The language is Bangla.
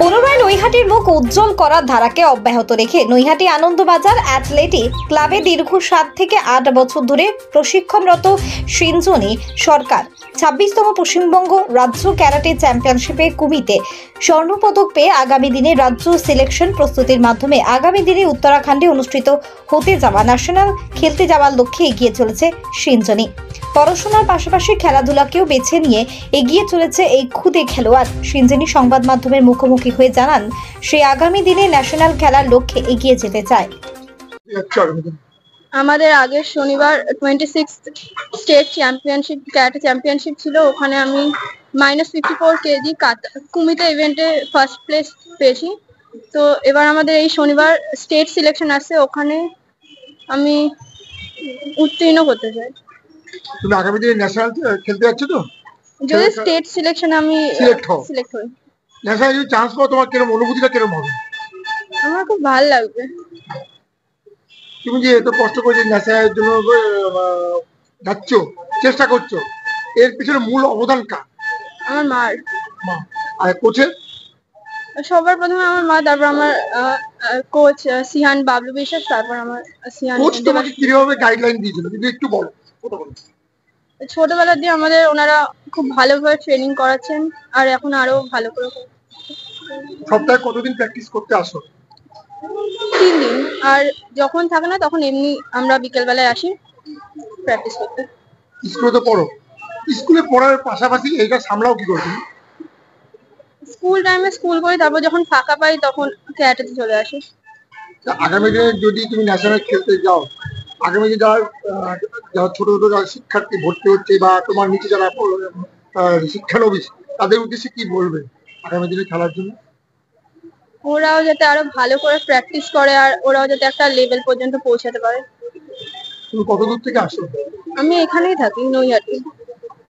পুনরায় নৈহাটির মুখ উজ্জ্বল করার ধারাকে অব্যাহত রেখে নৈহাটি আনন্দবাজার অ্যাথলেটিক ক্লাবে দীর্ঘ 7 থেকে 8 বছর ধরে প্রশিক্ষণরত সিঞ্জনি সরকার 26তম পশ্চিমবঙ্গ রাজ্য ক্যারাটে চ্যাম্পিয়নশিপে কুমিতে স্বর্ণপদক পেয়ে আগামী দিনে রাজ্য সিলেকশন প্রস্তুতির মাধ্যমে আগামী দিনে উত্তরাখণ্ডে অনুষ্ঠিত হতে যাওয়া ন্যাশনাল খেলতে যাওয়ার লক্ষ্যে এগিয়ে চলেছে সিঞ্জনি। পড়াশোনার পাশাপাশি খেলাধুলাকেও বেছে নিয়ে এগিয়ে চলেছে এই ক্ষুদে খেলোয়াড়। সিঞ্জনি সংবাদ মাধ্যমের মুখোমুখি হয়ে জানান সে আগামী দিনে ন্যাশনাল খেলার লক্ষ্যে এগিয়ে যেতে চায়। আমাদের আগের শনিবার 26 স্টেট চ্যাম্পিয়নশিপ ক্যারাটে চ্যাম্পিয়নশিপ ছিল, ওখানে আমি -54 কেজি কুমিতে ইভেন্টে ফার্স্ট প্লেস পেয়েছি। তো এবার আমাদের এই শনিবার স্টেট সিলেকশন আসছে, ওখানে আমি উত্তীর্ণ হতে চাই। তুমি আগামী দিনে ন্যাশনাল খেলতে যাচ্ছ তো? যদি স্টেট সিলেকশন আমি সিলেক্ট হই, ন্যাশনাল যদি চান্স পাও, তোমার কিরকম অনুভূতিটা কিরকম হবে? আমার খুব ভালো লাগবে। তুমি যে এত কষ্ট করে ন্যাশনালের জন্য যাচ্ছ, চেষ্টা করছো, এর পিছনে মূল অবদান কার? আমার মার। আর কোচের? সবার প্রথমে আমার মা, তারপর আমার কোচ সিহান বাবলু বিশ্বাস, তারপর আমার সিহান। কোচ তোমাকে কিভাবে গাইডলাইন দিয়েছিল যদি একটু বলো। ছোটবেলা দিয়ে আমাদের ওনারা খুব ভালোভাবে ট্রেনিং করাচ্ছেন, আর এখন আরো ভালো করে। সপ্তাহে কতদিন প্র্যাকটিস করতে আসো? 3 দিন, আর যখন থাকে না তখন এমনি আমরা বিকেল বেলায় আসি প্র্যাকটিস করতে। স্কুলে তো পড়ো, স্কুলে পড়ার পাশাপাশি এইটা সামলাও কি করে? স্কুল টাইমে স্কুল করি, তারপর যখন ফাঁকা পাই তখন ক্যারাটেতে চলে আসি। আগামী দিনে যদি তুমি ন্যাশনাল খেলতে যাও, আগামী দিনে যারা ছোট ছোট যারা শিক্ষার্থী ভর্তি হচ্ছে বা তোমার নিচে যারা শিক্ষানবিশ, তাদের উদ্দেশ্যে কি বলবে আগামী দিনে খেলার জন্য? ওরাও যাতে আরো ভালো করে প্র্যাকটিস করে, আর ওরাও যাতে একটা লেভেল পর্যন্ত পৌঁছাতে পারে। তুমি কত দূর থেকে আসো? আমি এখানেই থাকি, নৈহাটি।